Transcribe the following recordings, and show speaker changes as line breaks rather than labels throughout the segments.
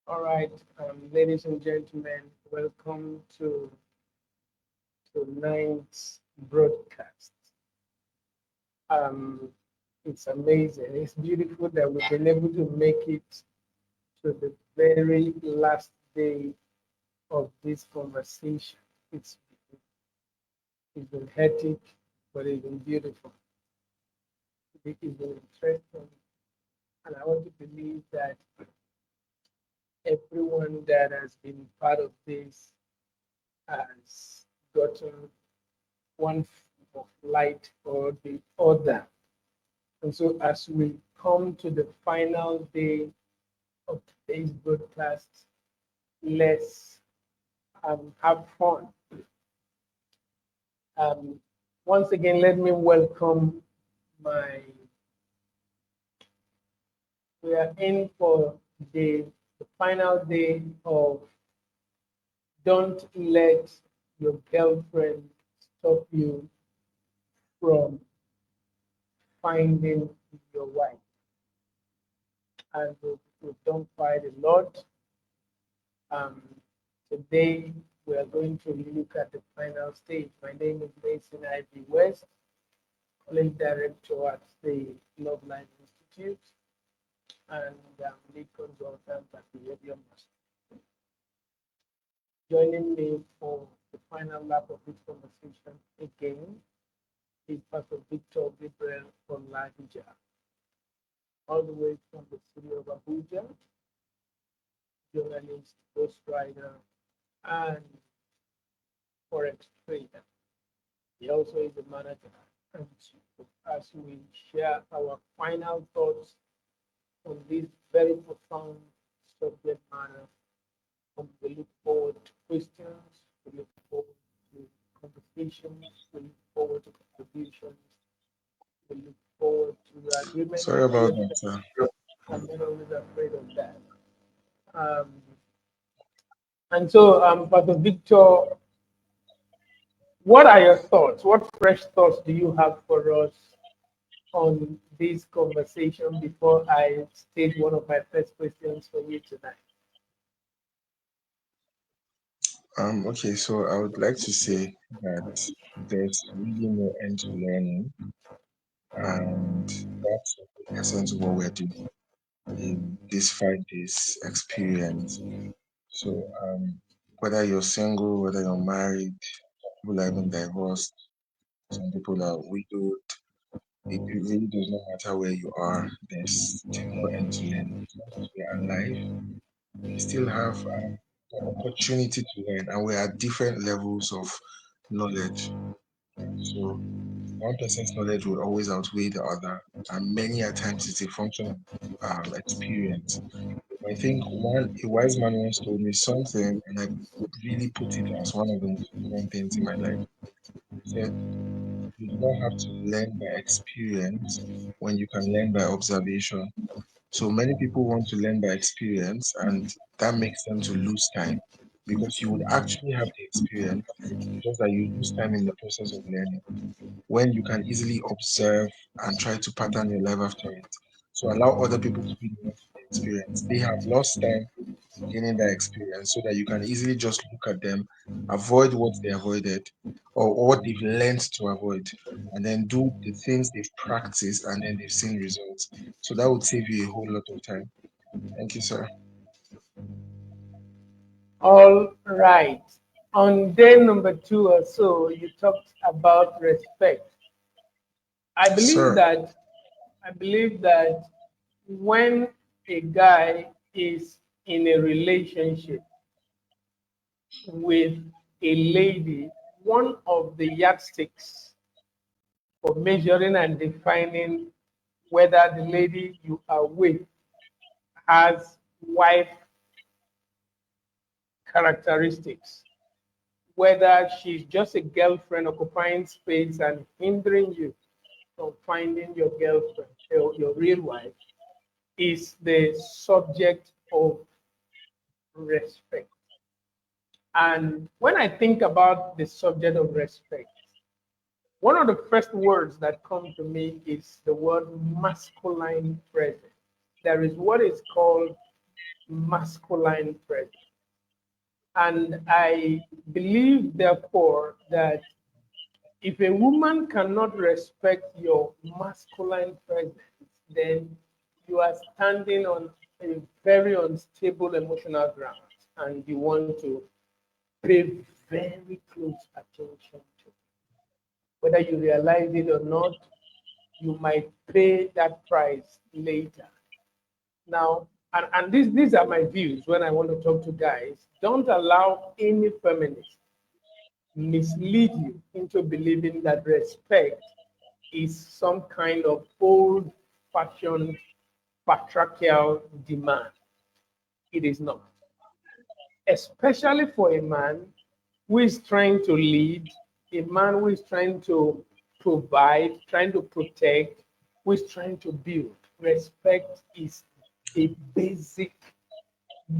All right, ladies and gentlemen, welcome to tonight's broadcast. Um, it's amazing. It's beautiful that we've been able to make it to the very last day of this conversation. It's, it's been hectic, but it's been beautiful. It's been interesting, and I want to believe that everyone that has been part of this has gotten one form of light or the other. And so, as we come to the final day of today's broadcast, let's have fun. Um, Once again, let me welcome my. We are in for the final day of Don't Let Your Girlfriend Stop You from Finding Your Wife. And we've done quite a lot. Um, Today, we are going to look at the final stage. My name is Mason Ivy West, College Director at the Love Life Institute, and lead consultant at Behavior Master. Joining me for the final lap of this conversation again is Pastor Victor Gabriel from Ladija, all the way from the city of Abuja, journalist, ghostwriter, and forex trader. He also is a manager. And as we share our final thoughts on this very profound subject matter, we look forward to questions, we look forward to conversations, we look forward to contributions, we look forward to agreement
Sorry
and
about that,
solution.
sir.
I'm not always afraid of that. Um, and so, Pastor Victor, what are your thoughts? What fresh thoughts do you have for us on this conversation before I state one of my first questions for you tonight?
Okay, so I would like to say that there's really no end to learning, and that's the essence of what we're doing in this 5 days experience. So, whether you're single, whether you're married, people are even divorced, some people are widowed, it really does not matter where you are, there's still no end to learning. As long as we are alive, we still have the opportunity to learn, and we're at different levels of knowledge. So one person's knowledge will always outweigh the other, and many a times it's a function of experience. I think a wise man once told me something, and I really put it as one of the most important things in my life. He said, "You do not have to learn by experience when you can learn by observation." So many people want to learn by experience, and that makes them to lose time because you would actually have the experience, just that you lose time in the process of learning when you can easily observe and try to pattern your life after it. So allow other people to be the ones with the experience. They have lost time gaining that experience so that you can easily just look at them, avoid what they avoided or what they've learned to avoid, and then do the things they've practiced and then they've seen results. So that would save you a whole lot of time. Thank you, sir.
All right. On day number two or so, you talked about respect. I
Yes,
believe
sir.
that I believe that when a guy is in a relationship with a lady, one of the yardsticks for measuring and defining whether the lady you are with has wife characteristics, whether she's just a girlfriend occupying space and hindering you from finding your girlfriend, your real wife, is the subject of respect. And when I think about the subject of respect, one of the first words that come to me is the word masculine presence. There is what is called masculine presence. And I believe, therefore, that if a woman cannot respect your masculine presence, then you are standing on a very unstable emotional ground and you want to pay very close attention to. Whether you realize it or not, you might pay that price later. Now, and these are my views when I want to talk to guys. Don't allow any feminist mislead you into believing that respect is some kind of old fashioned patriarchal demand. It is not. Especially for a man who is trying to lead, a man who is trying to provide, trying to protect, who is trying to build. Respect is a basic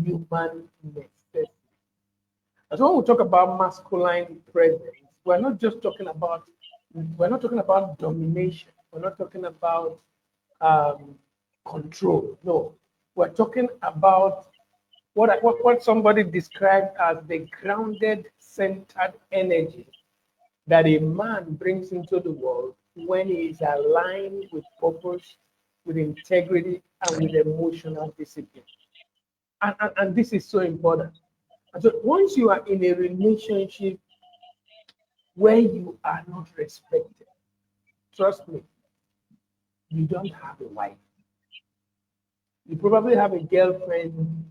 human necessity. And so when we talk about masculine presence, we're not talking about domination. We're not talking about um, control. No, we're talking about what somebody described as the grounded, centered energy that a man brings into the world when he is aligned with purpose, with integrity, and with emotional discipline. And this is so important. And so once you are in a relationship where you are not respected, trust me, you don't have a wife. You probably have a girlfriend.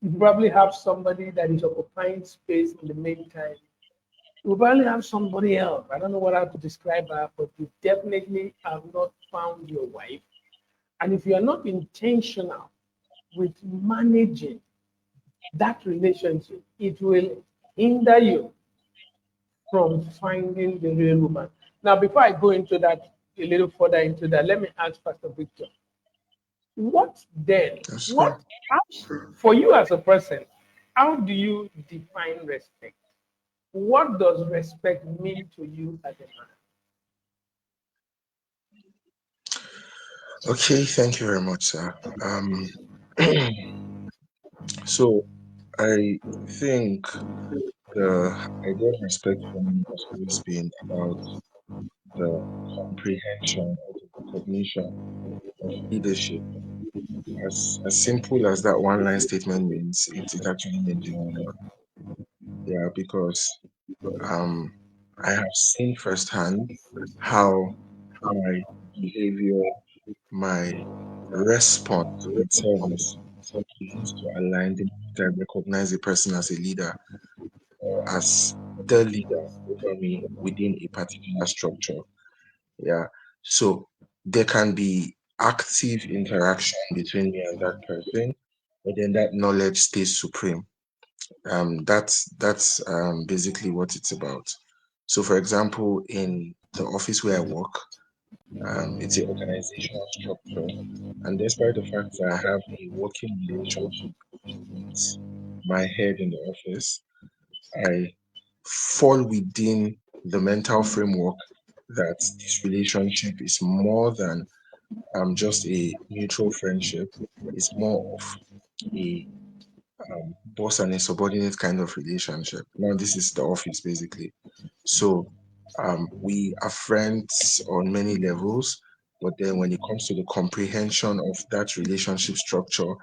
You probably have somebody that is occupying space in the meantime. You probably have somebody else. I don't know what how to describe her, but you definitely have not found your wife. And if you are not intentional with managing that relationship, it will hinder you from finding the real woman. Now, before I go into that a little further into that, let me ask Pastor Victor, what then?
That's fine.
What for you as a person? How do you define respect? What does respect mean to you as a man?
Okay, thank you very much, sir. So I think the idea of respect for me has always been about the comprehension or the recognition of leadership. As simple as that one line statement means, it actually means a whole lot. Yeah, because um I have seen firsthand how my behavior, my response with service begins to align the moment I recognize a person as a leader or as the leader over me within a particular structure. Yeah. So there can be active interaction between me and that person, but then that knowledge stays supreme. That's basically what it's about. So, for example, in the office where I work, it's an organizational structure, and despite the fact that I have a working relationship with my head in the office, I fall within the mental framework that this relationship is more than just a mutual friendship. It's more of a boss and a subordinate kind of relationship. Now, this is the office basically. So we are friends on many levels, but then when it comes to the comprehension of that relationship structure,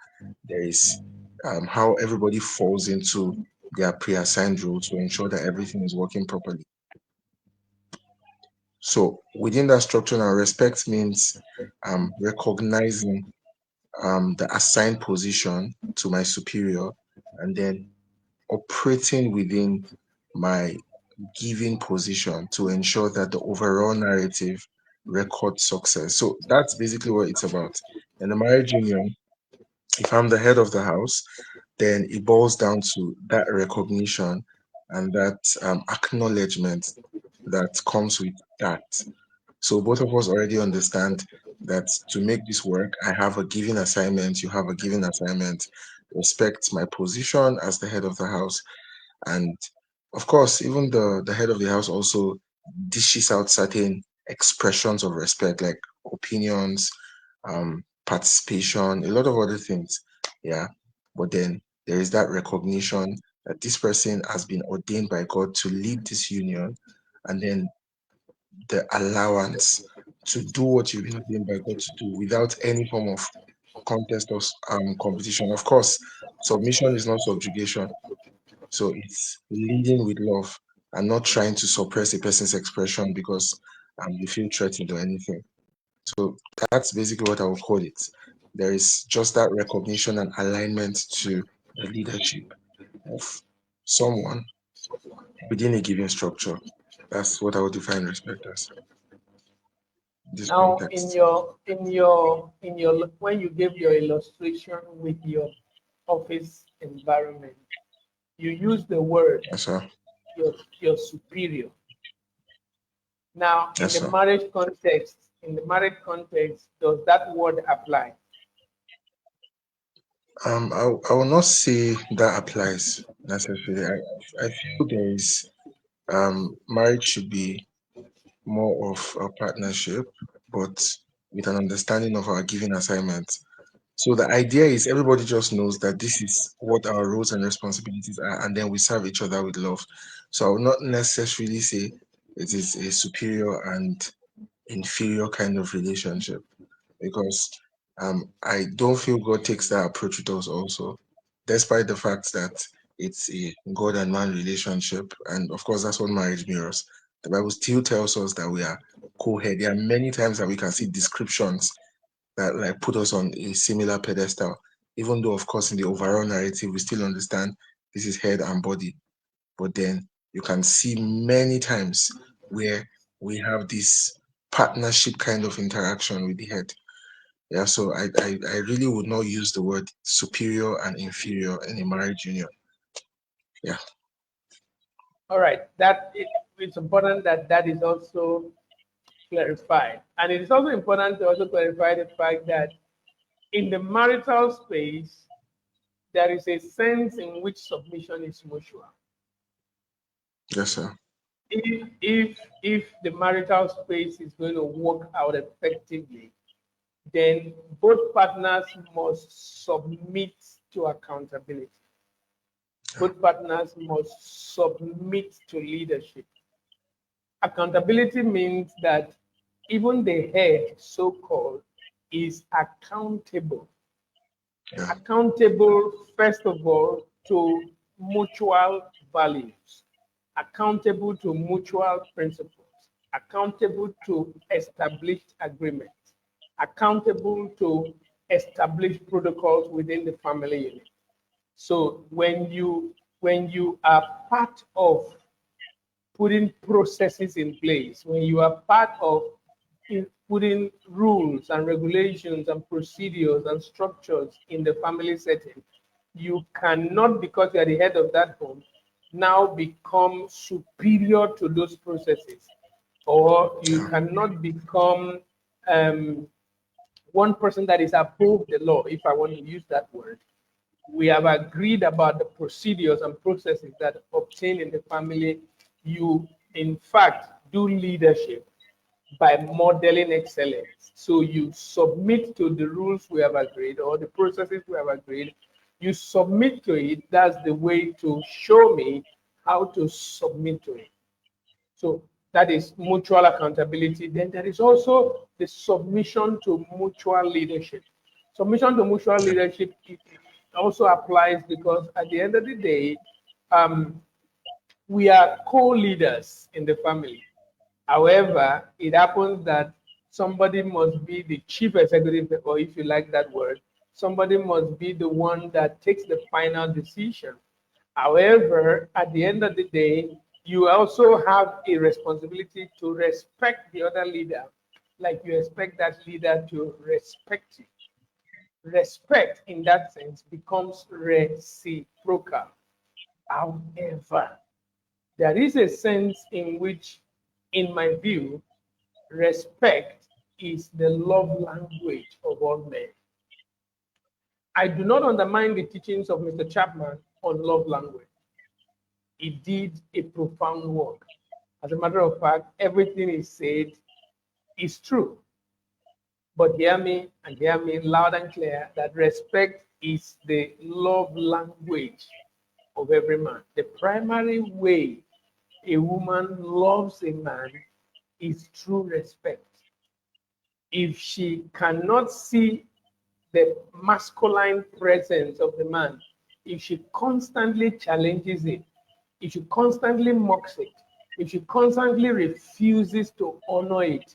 there is how everybody falls into their pre-assigned role to ensure that everything is working properly. So within that structure now, respect means recognizing the assigned position to my superior and then operating within my given position to ensure that the overall narrative records success. So that's basically what it's about. In the marriage union, if I'm the head of the house, then it boils down to that recognition and that acknowledgement that comes with that. So both of us already understand that to make this work, I have a given assignment, you have a given assignment. Respect my position as the head of the house, and of course, even the head of the house also dishes out certain expressions of respect, like opinions, participation, a lot of other things. Yeah. but then there is that recognition that this person has been ordained by God to lead this union, and then the allowance to do what you've been ordained by God to do without any form of contest or competition. Of course, submission is not subjugation, so it's leading with love and not trying to suppress a person's expression because you feel threatened or anything. So that's basically what I would call it. There is just that recognition and alignment to the leadership of someone within a given structure. That's what I would define respect as in this
Now, in
context.
your when you gave your illustration with your office environment, you use the word
Yes, sir.
your superior. Now,
Yes, sir.
in the marriage context, does that word apply?
I will not say that applies necessarily. I feel there is marriage should be more of a partnership, but with an understanding of our given assignments. So the idea is everybody just knows that this is what our roles and responsibilities are, and then we serve each other with love. So I will not necessarily say it is a superior and inferior kind of relationship because I don't feel God takes that approach with us also, despite the fact that it's a God and man relationship. And of course, that's what marriage mirrors. The Bible still tells us that we are co-head. There are many times that we can see descriptions that like put us on a similar pedestal, even though of course in the overall narrative we still understand this is head and body. But then you can see many times where we have this partnership kind of interaction with the head. Yeah, so I really would not use the word superior and inferior in a marriage union. Yeah,
All right, it's important that that is also clarified, and it is also important to also clarify the fact that in the marital space, there is a sense in which submission is mutual.
yes, sir.
If the marital space is going to work out effectively, then both partners must submit to accountability. Both partners must submit to leadership. Accountability means that even the head, so called, is accountable.
Yeah,
Accountable, first of all, to mutual values, accountable to mutual principles, accountable to established agreements, accountable to established protocols within the family unit. So when you are part of putting processes in place, when you are part of putting rules and regulations and procedures and structures in the family setting, you cannot, because you are the head of that home, now become superior to those processes, or you
yeah,
cannot become um, one person that is above the law, if I want to use that word. We have agreed about the procedures and processes that obtain in the family. You, in fact, do leadership by modeling excellence. So you submit to the rules we have agreed or the processes we have agreed. You submit to it. That's the way to show me how to submit to it. So that is mutual accountability. Then there is also the submission to mutual leadership. Submission to mutual
yeah,
leadership also applies because at the end of the day, um, we are co-leaders in the family. However, it happens that somebody must be the chief executive, or if you like that word, somebody must be the one that takes the final decision. However, at the end of the day, you also have a responsibility to respect the other leader, like you expect that leader to respect you. Respect in that sense becomes reciprocal. However, there is a sense in which, in my view, respect is the love language of all men. I do not undermine the teachings of Mr. Chapman on love language. He did a profound work. As a matter of fact, everything he said is true. But hear me and hear me loud and clear that respect is the love language of every man. The primary way a woman loves a man is through respect. If she cannot see the masculine presence of the man, if she constantly challenges it, if she constantly mocks it, if she constantly refuses to honor it,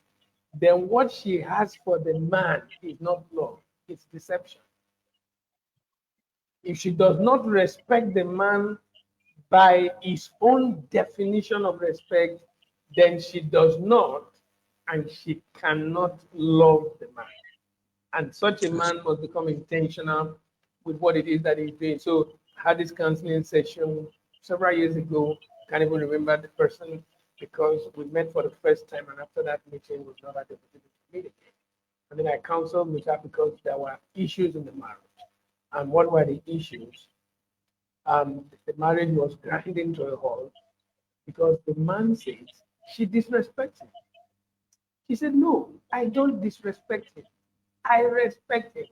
then what she has for the man is not love, it's deception. If she does not respect the man by his own definition of respect, then she does not and she cannot love the man. And such a
Yes.
man must become intentional with what it is that he's doing. So I had this counseling session several years ago. Can't even remember the person because we met for the first time, and after that meeting, we've not had the opportunity to meet again. And then I counseled with her because there were issues in the marriage. And what were the issues? The marriage was grinding to a halt because the man says she disrespects him. She said, no, I don't disrespect him. I respect him.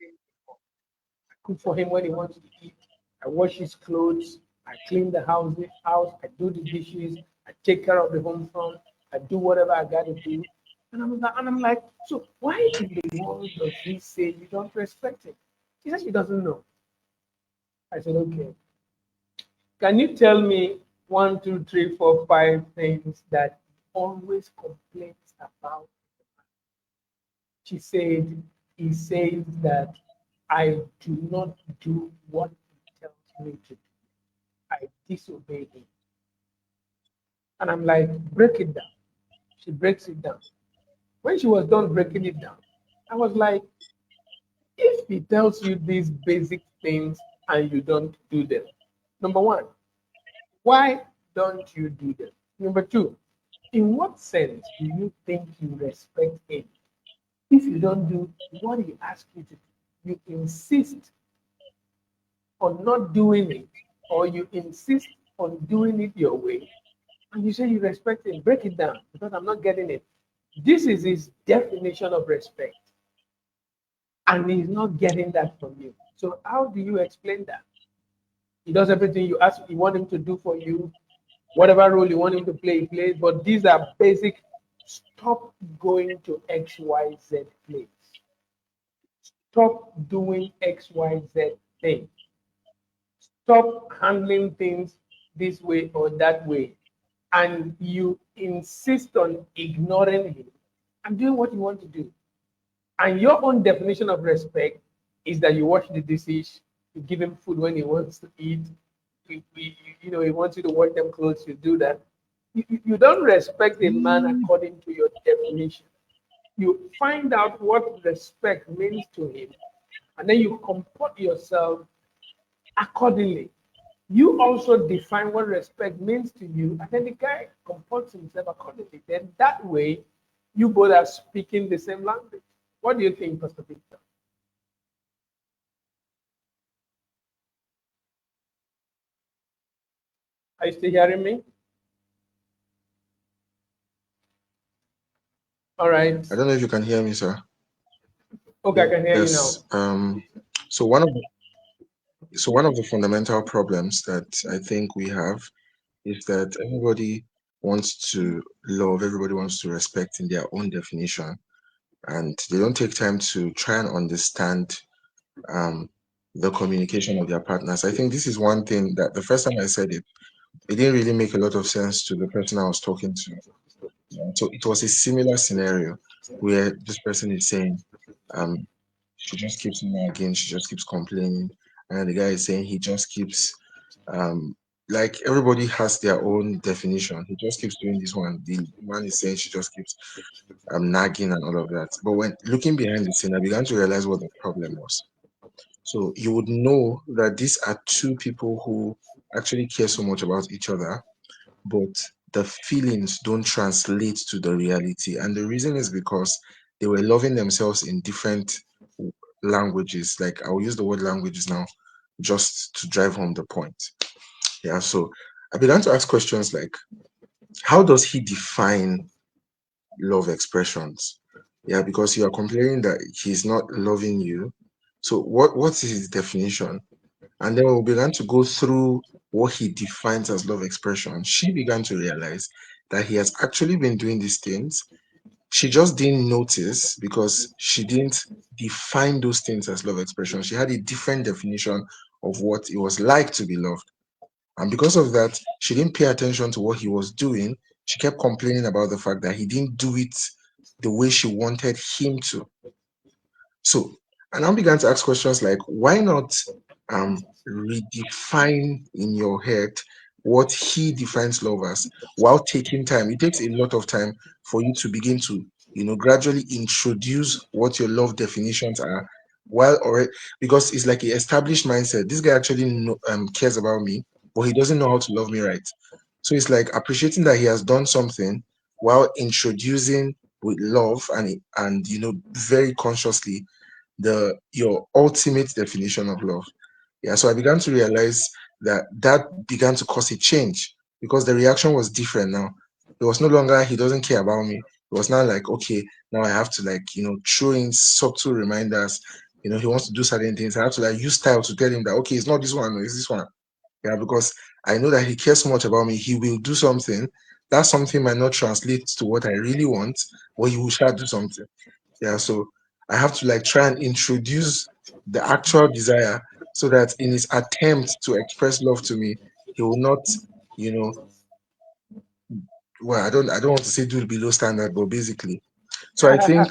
I cook for him when he wants to eat. I wash his clothes. I clean the house. I do the dishes. I take care of the home front. I do whatever I got to do. And I'm like, so why in the world does he say you don't respect him? She said she doesn't know. I said, okay. Can you tell me one, two, three, four, five things that he always complains about? She said, he says that I do not do what he tells me to do. I disobey him. And I'm like, break it down. She breaks it down. When she was done breaking it down, I was like, if he tells you these basic things and you don't do them, number one, why don't you do them? Number two, in what sense do you think you respect him if you don't do what he asks you to do? You insist on not doing it, or you insist on doing it your way, and you say you respect him. Break it down because I'm not getting it. This is his definition of respect, and he's not getting that from you. So how do you explain that? He does everything you ask, you want him to do for you, whatever role you want him to play, he plays. But these are basic. Stop going to XYZ place. Stop doing XYZ thing. Stop handling things this way or that way. And you insist on ignoring him and doing what you want to do. And your own definition of respect is that you wash the dishes, you give him food when he wants to eat, he wants you to wash them clothes, you do that. You don't respect a man according to your definition. You find out what respect means to him, and then you comport yourself accordingly. You also define what respect means to you, and then the guy comports himself accordingly. Then that way, you both are speaking the same language. What do you think, Pastor Victor? Are you still hearing me? All right.
I don't know if you can hear me, sir.
Okay, I can hear you now.
Yes. So one of the fundamental problems that I think we have is that everybody wants to love, everybody wants to respect in their own definition, and they don't take time to try and understand um, the communication of their partners. I think this is one thing that the first time I said it, it didn't really make a lot of sense to the person I was talking to. Yeah, so it was a similar scenario where this person is saying, um, she just keeps nagging, she just keeps complaining, and the guy is saying he just keeps, um, like everybody has their own definition. He just keeps doing this one. The man is saying she just keeps nagging and all of that. But when looking behind the scene, I began to realize what the problem was. So you would know that these are two people who actually care so much about each other, but the feelings don't translate to the reality. And the reason is because they were loving themselves in different languages. Like I'll use the word languages now just to drive home the point. Yeah. So I began to ask questions like, how does he define love expressions? Yeah, because you are complaining that he's not loving you. So what is his definition? And then when we began to go through what he defines as love expression, she began to realize that he has actually been doing these things. She just didn't notice because she didn't define those things as love expression. She had a different definition of what it was like to be loved. And because of that, she didn't pay attention to what he was doing. She kept complaining about the fact that he didn't do it the way she wanted him to. So I now began to ask questions like, why not redefine in your head what he defines love as while taking time? It takes a lot of time for you to begin to, gradually introduce what your love definitions are. While already, because it's like an established mindset. This guy actually cares about me, but he doesn't know how to love me right. So it's like appreciating that he has done something while introducing with love and very consciously your ultimate definition of love. Yeah, so I began to realize that began to cause a change because the reaction was different now. It was no longer he doesn't care about me. It was now like, okay, now I have to like, throw in subtle reminders. He wants to do certain things. I have to like use style to tell him that okay, it's not this one, no, it's this one. Yeah, because I know that he cares so much about me. He will do something. That something might not translate to what I really want, but he will try to do something. Yeah, so I have to like try and introduce the actual desire so that in his attempt to express love to me, he will not, you know, I don't want to say do below standard, but basically. So I think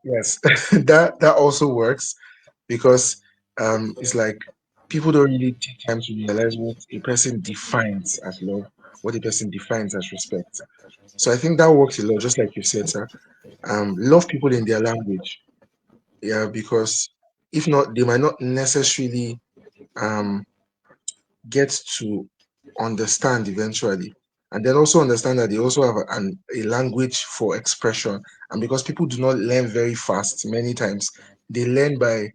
yes, that also works because it's like people don't really take time to realize what a person defines as love, what a person defines as respect. So I think that works a lot, just like you said, sir. Love people in their language. Yeah, because if not, they might not necessarily um, get to understand eventually. And then also understand that they also have a language for expression. And because people do not learn very fast, many times, they learn by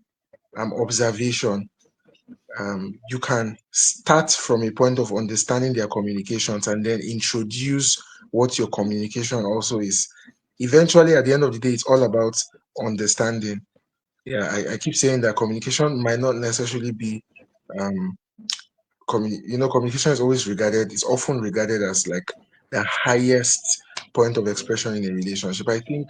observation. You can start from a point of understanding their communications and then introduce what your communication also is. Eventually, at the end of the day, it's all about understanding. Yeah, I keep saying that communication might not necessarily be um communication is always regarded, it's often regarded as like the highest point of expression in a relationship. I think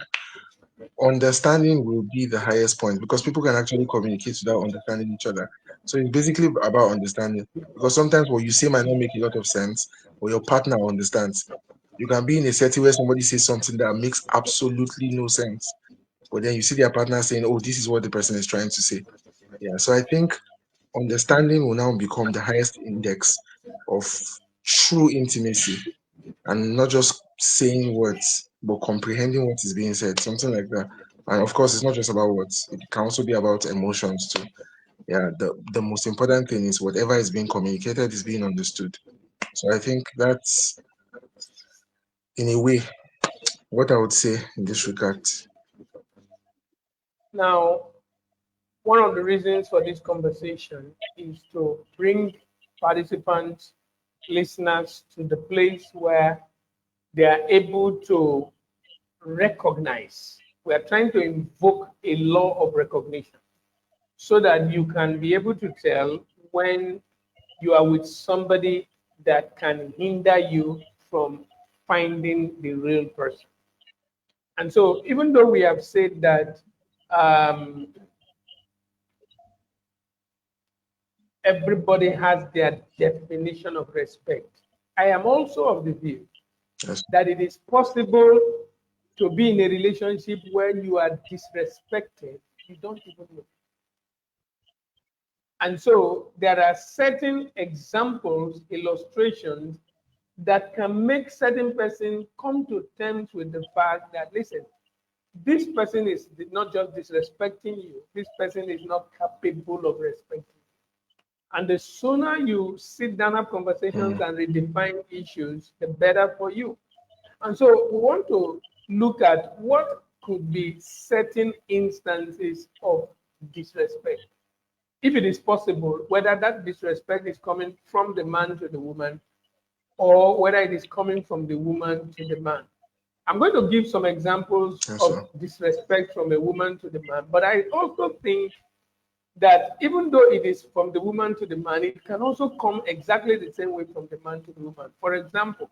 understanding will be the highest point because people can actually communicate without understanding each other. So it's basically about understanding because sometimes what you say might not make a lot of sense, but your partner understands. You can be in a setting where somebody says something that makes absolutely no sense, but then you see their partner saying, "Oh, this is what the person is trying to say." Yeah, so I think understanding will now become the highest index of true intimacy and not just saying words, but comprehending what is being said, something like that. And of course, it's not just about words, it can also be about emotions too. Yeah, the most important thing is whatever is being communicated is being understood. So I think that's, in a way, what I would say in this regard.
Now, one of the reasons for this conversation is to bring participants, listeners to the place where they are able to recognize. We are trying to invoke a law of recognition so that you can be able to tell when you are with somebody that can hinder you from finding the real person. And so, even though we have said that um, everybody has their definition of respect, I am also of the view
Yes.
that it is possible to be in a relationship where you are disrespected, you don't even know. And so there are certain examples, illustrations that can make certain person come to terms with the fact that, listen, this person is not just disrespecting you, this person is not capable of respecting you. And the sooner you sit down, have conversations,
Mm,
and redefine issues, the better for you. And so we want to look at what could be certain instances of disrespect. If it is possible, whether that disrespect is coming from the man to the woman or whether it is coming from the woman to the man. I'm going to give some examples
Yes,
of
sir.
disrespect from a woman to the man, but I also think that even though it is from the woman to the man, it can also come exactly the same way from the man to the woman. For example,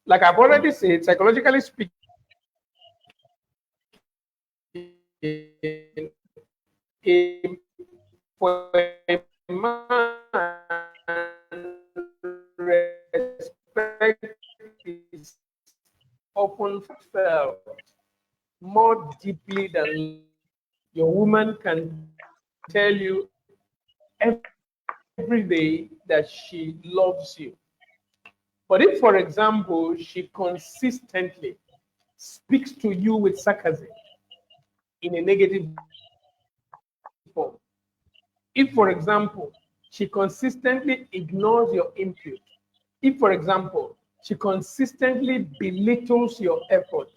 like I've already said, psychologically speaking, for a man, respect is often felt more deeply than love. Your woman can tell you every day that she loves you. But if, for example, she consistently speaks to you with sarcasm in a negative form, if, for example, she consistently ignores your input, if, for example, she consistently belittles your effort,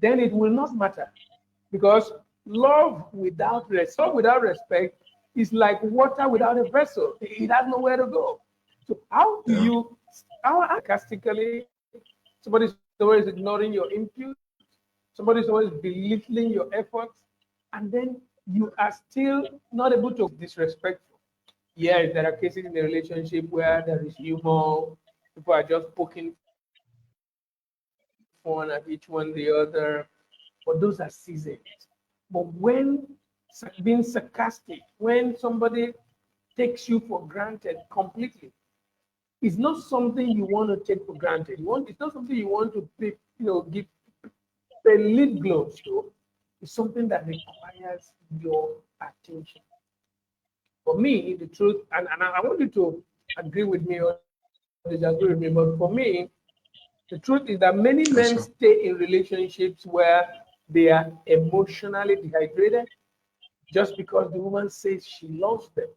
then it will not matter because love without respect is like water without a vessel. It has nowhere to go. So how do
Yeah.
you, how sarcastically, somebody's always ignoring your input, somebody's always belittling your efforts, and then you are still not able to disrespectful. Yes, there are cases in a relationship where there is humor, people are just poking fun at each one the other, but those are seasons. But being sarcastic, when somebody takes you for granted completely, it's not something you want to take for granted. It's not something you want to give a lip gloss to. It's something that requires your attention. For me, the truth, and I want you to agree with me or disagree with me, but for me, the truth is that many men
Yes,
stay
sir.
in relationships where they are emotionally dehydrated just because the woman says she loves them.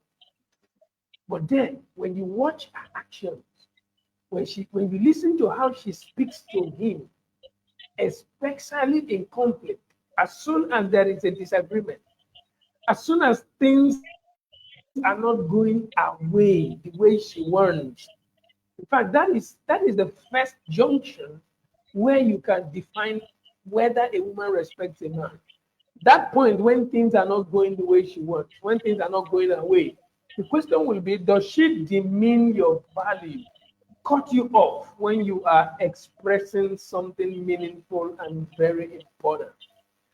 But then, when you watch her actions, when you listen to how she speaks to him, especially in conflict, as soon as there is a disagreement, as soon as things are not going her way, the way she wants, in fact, that is the first junction where you can define whether a woman respects a man. That point when things are not going the way she wants, when things are not going her way, the question will be, does she demean your value, cut you off when you are expressing something meaningful and very important?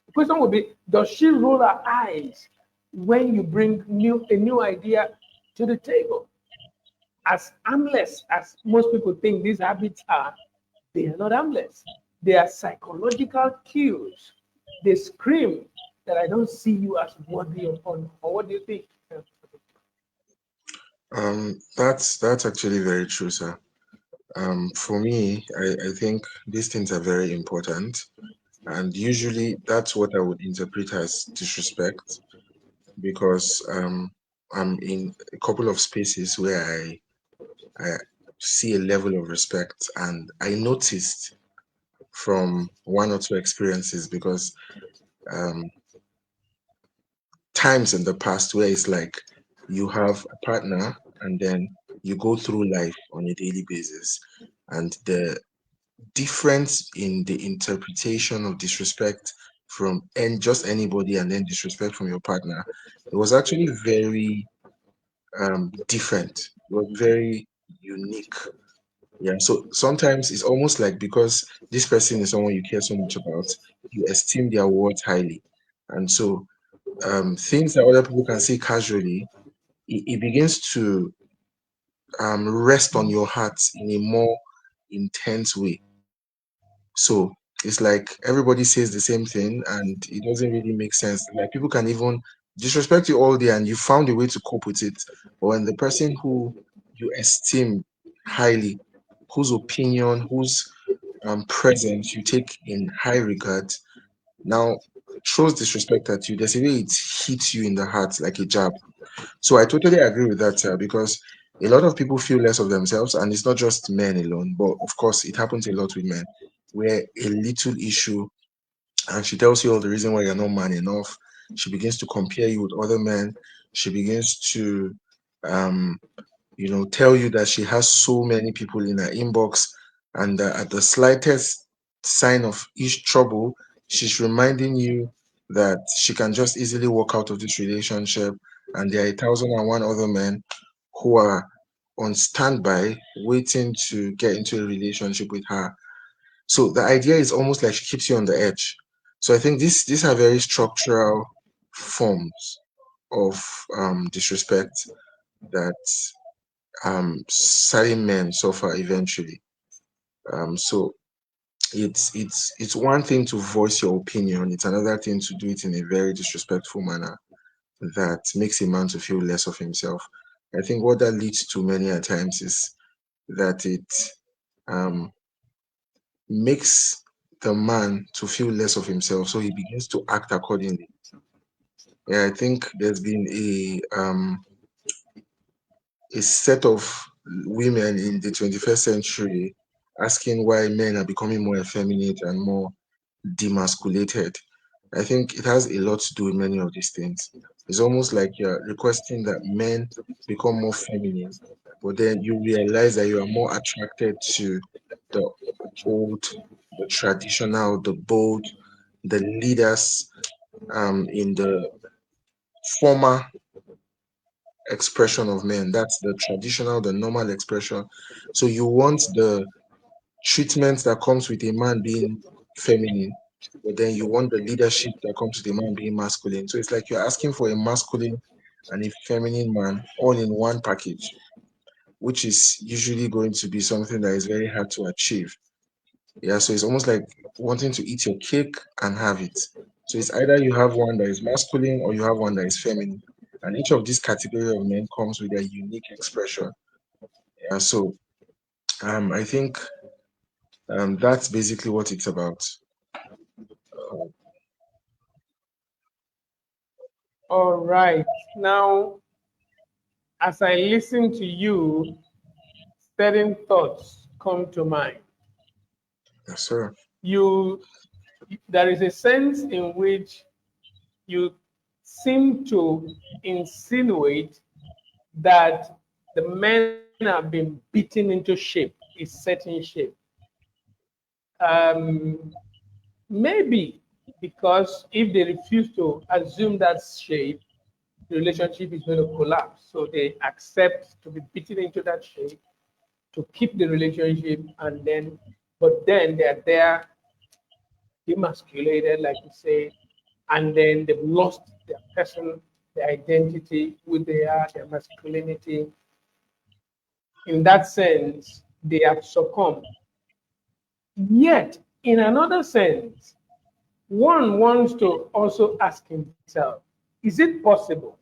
The question would be, does she roll her eyes when you bring a new idea to the table? As harmless as most people think these habits are, they are not harmless. They are psychological cues. They scream that I don't see you as worthy of honor. Or what do you think?
That's actually very true, sir. For me, I think these things are very important, and usually that's what I would interpret as disrespect because I'm in a couple of spaces where I see a level of respect, and I noticed from one or two experiences because um, times in the past where it's like you have a partner and then you go through life on a daily basis, and the difference in the interpretation of disrespect from and just anybody and then disrespect from your partner, it was actually very different. It was very unique. Yeah, so sometimes it's almost like because this person is someone you care so much about, you esteem their words highly. And so things that other people can say casually, it begins to rest on your heart in a more intense way. So it's like everybody says the same thing and it doesn't really make sense. Like people can even disrespect you all day and you found a way to cope with it. But when the person who you esteem highly, whose opinion, whose presence you take in high regard, now throws disrespect at you, there's a way it hits you in the heart like a jab. So I totally agree with that, because a lot of people feel less of themselves, and it's not just men alone, but of course it happens a lot with men, where a little issue, and she tells you all the reason why you're not man enough. She begins to compare you with other men. She begins to, um, tell you that she has so many people in her inbox, and at the slightest sign of each trouble, she's reminding you that she can just easily walk out of this relationship, and there are 1,001 other men who are on standby waiting to get into a relationship with her. So the idea is almost like she keeps you on the edge. So I think these are very structural forms of disrespect that certain men suffer eventually. So it's one thing to voice your opinion. It's another thing to do it in a very disrespectful manner that makes a man to feel less of himself. I think what that leads to many a times is that it um, makes the man to feel less of himself, so he begins to act accordingly. Yeah, I think there's been a set of women in the 21st century asking why men are becoming more effeminate and more demasculated. I think it has a lot to do with many of these things. It's almost like you're requesting that men become more feminine, but then you realize that you are more attracted to the old, the traditional, the bold, the leaders in the former expression of men. That's the traditional, the normal expression. So you want the treatment that comes with a man being feminine, but then you want the leadership that comes with a man being masculine. So it's like you're asking for a masculine and a feminine man all in one package, which is usually going to be something that is very hard to achieve. Yeah, so it's almost like wanting to eat your cake and have it. So it's either you have one that is masculine or you have one that is feminine. And each of these category of men comes with a unique expression. Yeah, so I think that's basically what it's about.
All right. Now, as I listen to you, certain thoughts come to mind.
Yes, sir.
You, there is a sense in which you seem to insinuate that the men have been beaten into shape, a certain shape. Um, Maybe because if they refuse to assume that shape, the relationship is going to collapse. So they accept to be beaten into that shape to keep the relationship, and then, but then they're there demasculated, like you say, and then they've lost their person, their identity, who they are, their masculinity. In that sense, they have succumbed. Yet, in another sense, one wants to also ask himself, is it possible?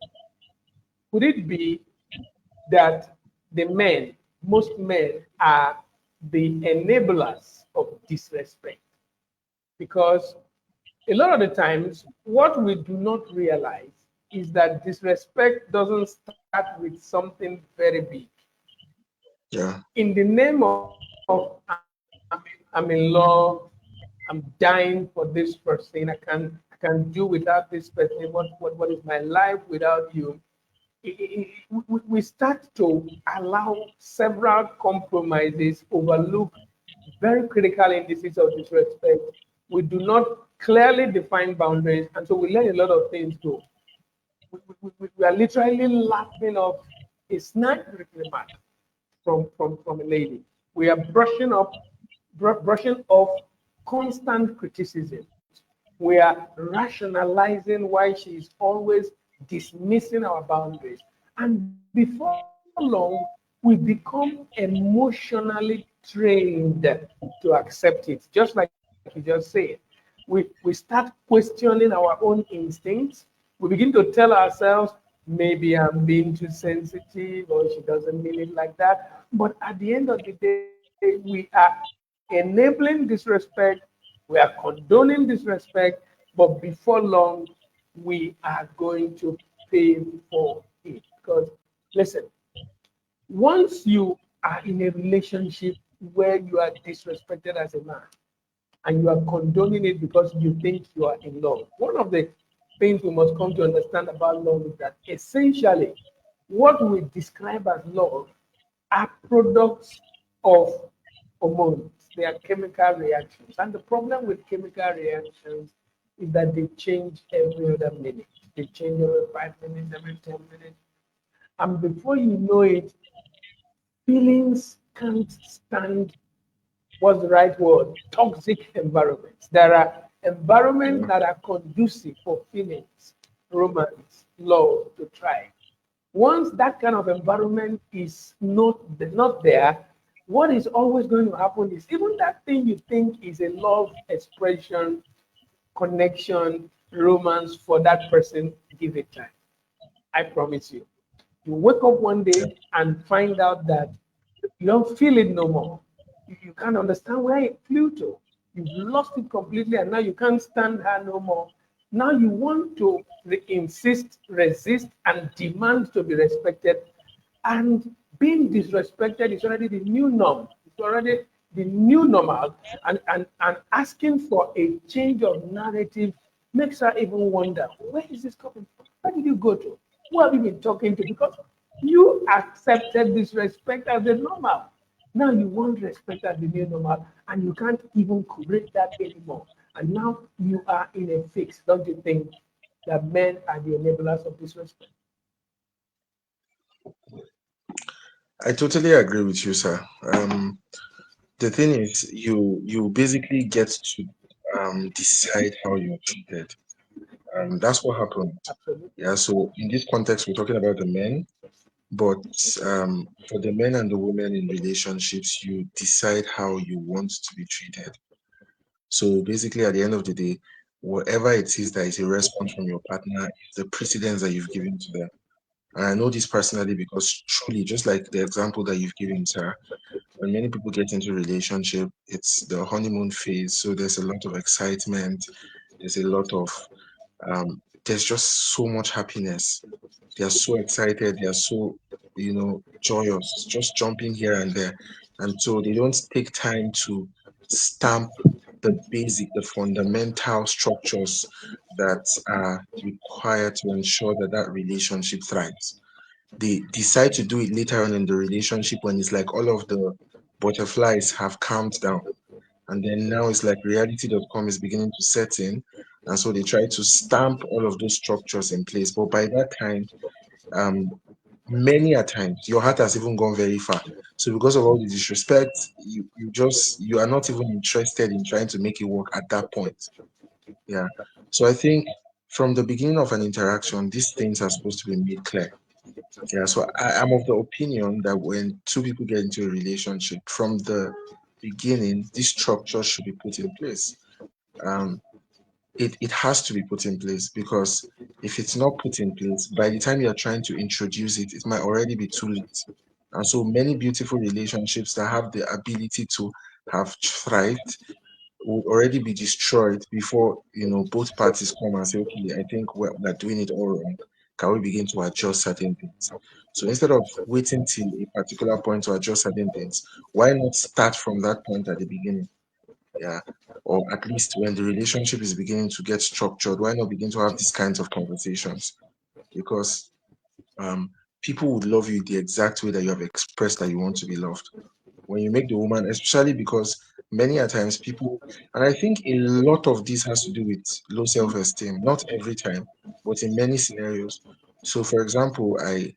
Could it be that the men, most men, are the enablers of disrespect? Because a lot of the times, what we do not realize is that disrespect doesn't start with something very big.
Yeah.
In the name of I'm in love, I'm dying for this person, I can do without this person. What is my life without you? We start to allow several compromises, overlook very critical indices of disrespect. We do not clearly define boundaries, and so we let a lot of things go. We are literally laughing off a snide remark from a lady. We are brushing off constant criticism. We are rationalizing why she is always dismissing our boundaries. And before long, we become emotionally trained to accept it, just like you just said. We start questioning our own instincts. We begin to tell ourselves, maybe I'm being too sensitive, or she doesn't mean it like that. But at the end of the day, we are enabling disrespect, we are condoning disrespect, but before long, we are going to pay for it. Because, listen, once you are in a relationship where you are disrespected as a man and you are condoning it because you think you are in love, one of the things we must come to understand about love is that essentially what we describe as love are products of hormones. They are chemical reactions. And the problem with chemical reactions is that they change every other minute. They change every 5 minutes, every 10 minutes. And before you know it, feelings can't stand, what's the right word? Toxic environments. There are environments
Yeah.
that are conducive for feelings, romance, love to thrive. Once that kind of environment is not there, what is always going to happen is even that thing you think is a love expression, connection, romance for that person, give it time. I promise you. You wake up one day and find out that you don't feel it no more. You can't understand where it flew to. You've lost it completely, and now you can't stand her no more. Now you want to insist, resist, and demand to be respected. And being disrespected is already the new norm. It's already the new normal. And asking for a change of narrative makes her even wonder, where is this coming from? Where did you go to? Who have you been talking to? Because you accepted disrespect as the normal. Now you want respect as the new normal, and you can't even create that anymore. And now you are in a fix. Don't you think that men are the enablers of disrespect?
I totally agree with you, sir. The thing is, you basically get to decide how you're treated. That's what happened.
Absolutely.
Yeah. So in this context, we're talking about the men, but for the men and the women in relationships, you decide how you want to be treated. So basically, at the end of the day, whatever it is that is a response from your partner is the precedence that you've given to them. And I know this personally because truly, just like the example that you've given, sir, when many people get into a relationship, it's the honeymoon phase. So there's a lot of excitement. There's a lot of there's just so much happiness. They are so excited. They are so, joyous, just jumping here and there. And so they don't take time to stamp the fundamental structures that are required to ensure that that relationship thrives. They decide to do it later on in the relationship when it's like all of the butterflies have calmed down. And then now it's like reality.com is beginning to set in. And so they try to stamp all of those structures in place. But by that time, um, many a times your heart has even gone very far. So because of all the disrespect, you are not even interested in trying to make it work at that point. Yeah. So I think from the beginning of an interaction, these things are supposed to be made clear. Yeah, so I'm of the opinion that when two people get into a relationship, from the beginning, this structure should be put in place. Um, it has to be put in place because if it's not put in place, by the time you're trying to introduce it, it might already be too late. And so many beautiful relationships that have the ability to have thrived would already be destroyed before both parties come and say, okay, I think we're doing it all wrong. Can we begin to adjust certain things? So instead of waiting till a particular point to adjust certain things, why not start from that point at the beginning? Yeah. Or at least when the relationship is beginning to get structured, why not begin to have these kinds of conversations? Because um, people would love you the exact way that you have expressed that you want to be loved when you make the woman, especially because many a times people, and I think a lot of this has to do with low self-esteem, not every time, but in many scenarios. So, for example, I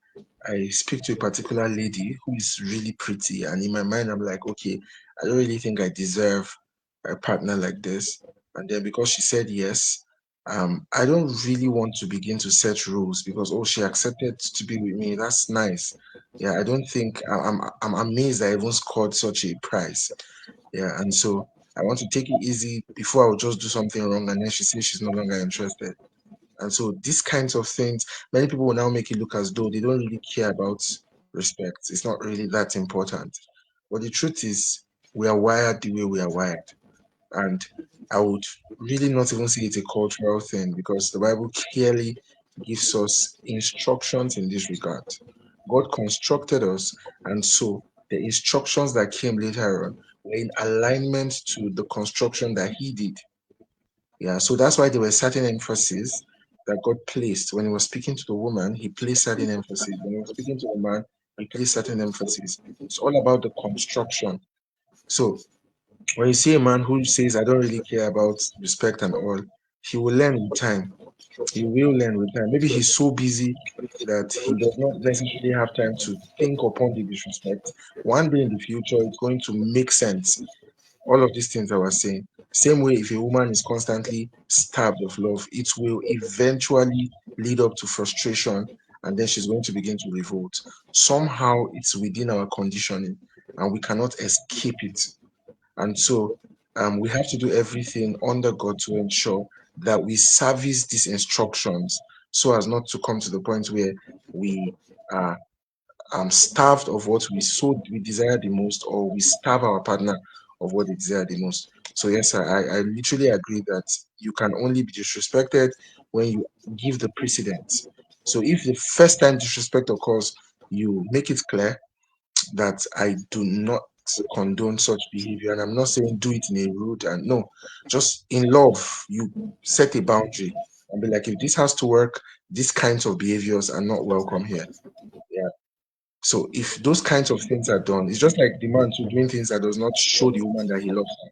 speak to a particular lady who is really pretty, and in my mind, I'm like, okay, I don't really think I deserve a partner like this. And then because she said yes, I don't really want to begin to set rules because oh, she accepted to be with me. That's nice. Yeah, I don't think I'm amazed I even scored such a prize. Yeah, and so I want to take it easy before I will just do something wrong and then she says she's no longer interested. And so these kinds of things, many people will now make it look as though they don't really care about respect. It's not really that important. But the truth is, we are wired the way we are wired. And I would really not even say it's a cultural thing because the Bible clearly gives us instructions in this regard. God constructed us, and so the instructions that came later on were in alignment to the construction that He did. Yeah, so that's why there were certain emphasis that God placed. When He was speaking to the woman, He placed certain emphasis. When He was speaking to the man, He placed certain emphasis. It's all about the construction. So When you see a man who says, I don't really care about respect and all, he will learn with time. He will learn with time. Maybe he's so busy that he does not necessarily have time to think upon the disrespect. One day in the future, it's going to make sense. All of these things I was saying. Same way, if a woman is constantly starved of love, it will eventually lead up to frustration, and then she's going to begin to revolt. Somehow, it's within our conditioning, and we cannot escape it. And so we have to do everything under God to ensure that we service these instructions so as not to come to the point where we are starved of what we desire the most, or we starve our partner of what they desire the most. So yes, I literally agree that you can only be disrespected when you give the precedence. So if the first time disrespect occurs, you make it clear that I do not condone such behavior. And I'm not saying do it in a rude and no, just in love, you set a boundary and be like, if this has to work, these kinds of behaviors are not welcome here. Yeah. So if those kinds of things are done, it's just like the man to doing things that does not show the woman that he loves her.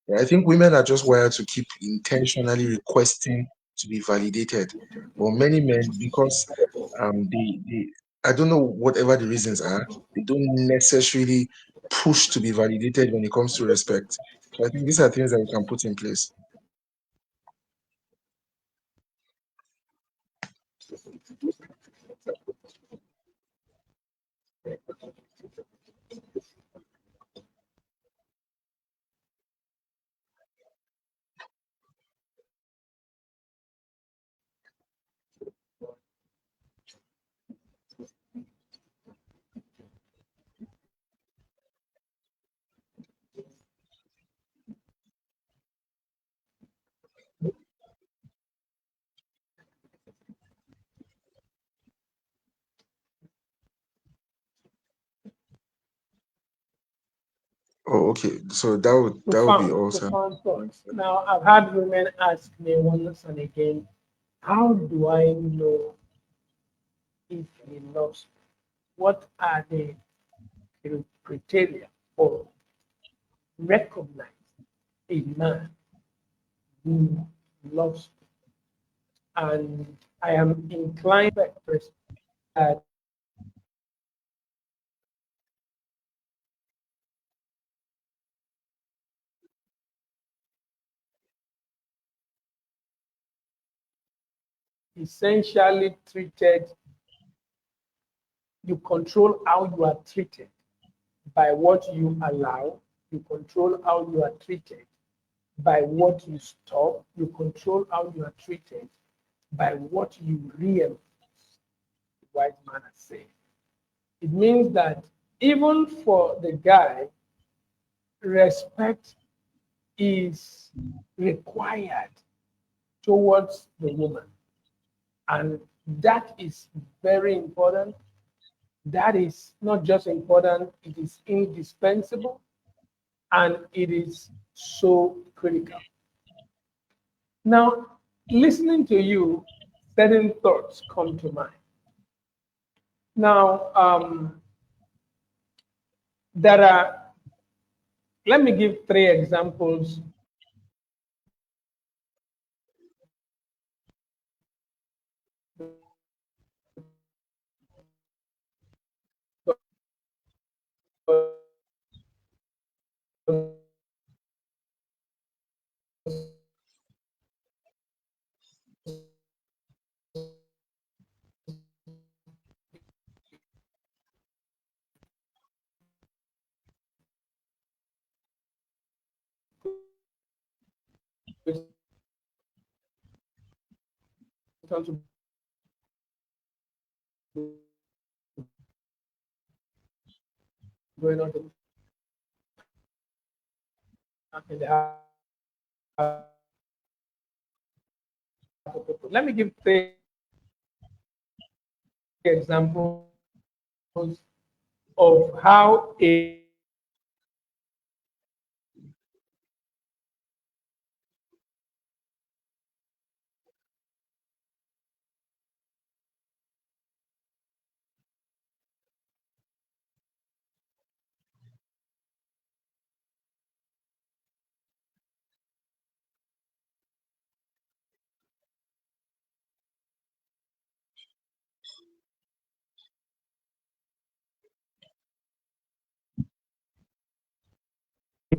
Yeah, I think women are just wired to keep intentionally requesting to be validated. But many men, because they I don't know whatever the reasons are, they don't necessarily push to be validated when it comes to respect. So I think these are things that we can put in place. Oh, okay. So that would be awesome.
Profound thoughts. Now, I've had women ask me once and again, how do I know if he loves me? What are the criteria for recognize a man who loves me? And I am inclined to express that essentially treated, you control how you are treated by what you allow, you control how you are treated by what you stop, you control how you are treated by what you reinforce, the wise man has said. It means that even for the guy, respect is required towards the woman. And that is very important. That is not just important, it is indispensable and it is so critical. Now, listening to you, certain thoughts come to mind. Now, there are, let me give three examples going on in the heart of people. Let me give three examples of how a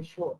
sure.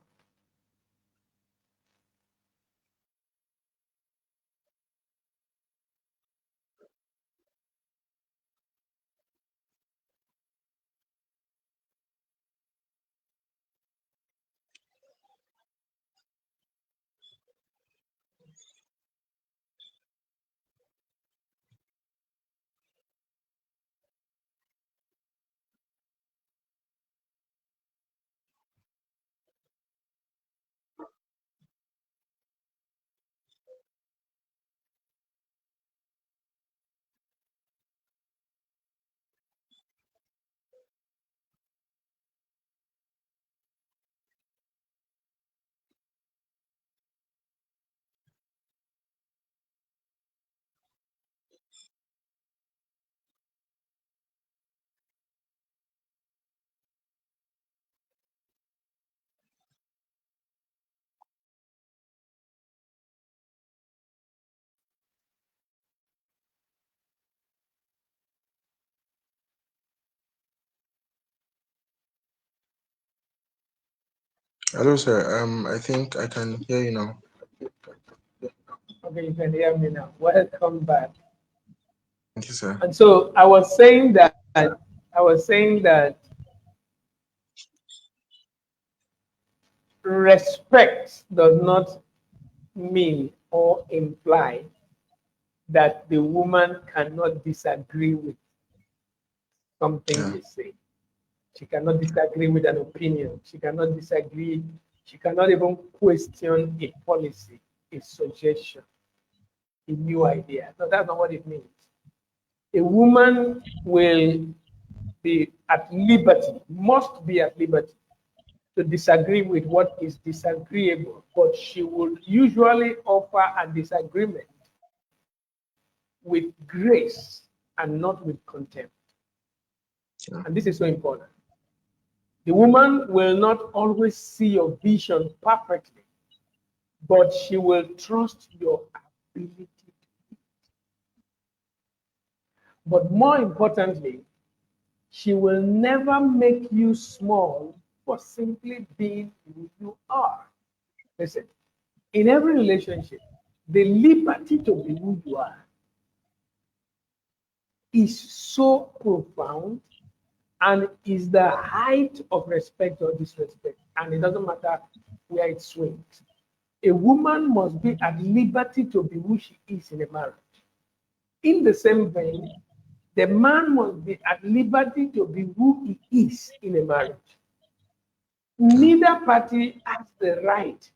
Hello, sir. I think I can hear you now.
Okay, you can hear me now. Welcome back.
Thank you, sir.
And so I was saying that respect does not mean or imply that the woman cannot disagree with something
Yeah.
you say. She cannot disagree with an opinion. She cannot disagree. She cannot even question a policy, a suggestion, a new idea. No, that's not what it means. A woman will be at liberty, must be at liberty to disagree with what is disagreeable, but she will usually offer a disagreement with grace and not with contempt.
Yeah.
And this is so important. The woman will not always see your vision perfectly, but she will trust your ability. But more importantly, she will never make you small for simply being who you are. Listen, in every relationship, the liberty to be who you are is so profound and is the height of respect or disrespect. And it doesn't matter where it swings. A woman must be at liberty to be who she is in a marriage. In the same vein, the man must be at liberty to be who he is in a marriage.
Yeah.
Neither party has the right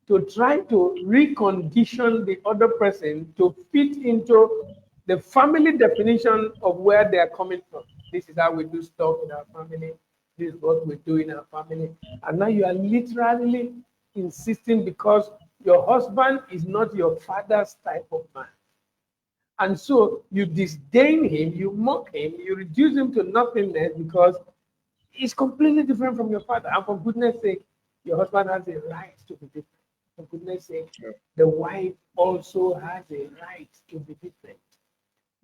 to try to recondition the other person to fit into the family definition of where they are coming from. This is how we do stuff in our family. This is what we do in our family. And now you are literally insisting because your husband is not your father's type of man. And so you disdain him, you mock him, you reduce him to nothingness because he's completely different from your father. And for goodness sake, your husband has a right to be different. For goodness sake,
Yeah.
the wife also has a right to be different.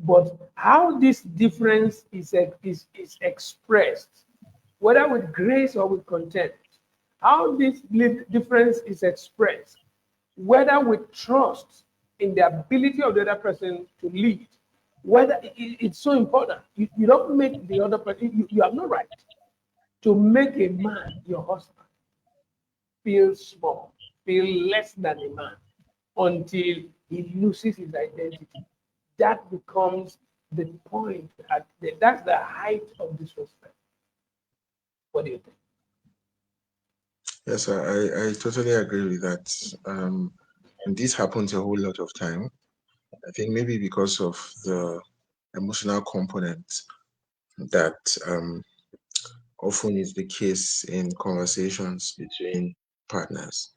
But how this difference is expressed, whether with grace or with contempt, how this difference is expressed, whether with trust in the ability of the other person to lead, whether it's so important. You don't make the other person, you have no right to make a man, your husband, feel small, feel less than a man until he loses his identity. That becomes the point. That's the height of disrespect. What do you think?
Yes, sir. I totally agree with that. And this happens a whole lot of time. I think maybe because of the emotional component that often is the case in conversations between partners.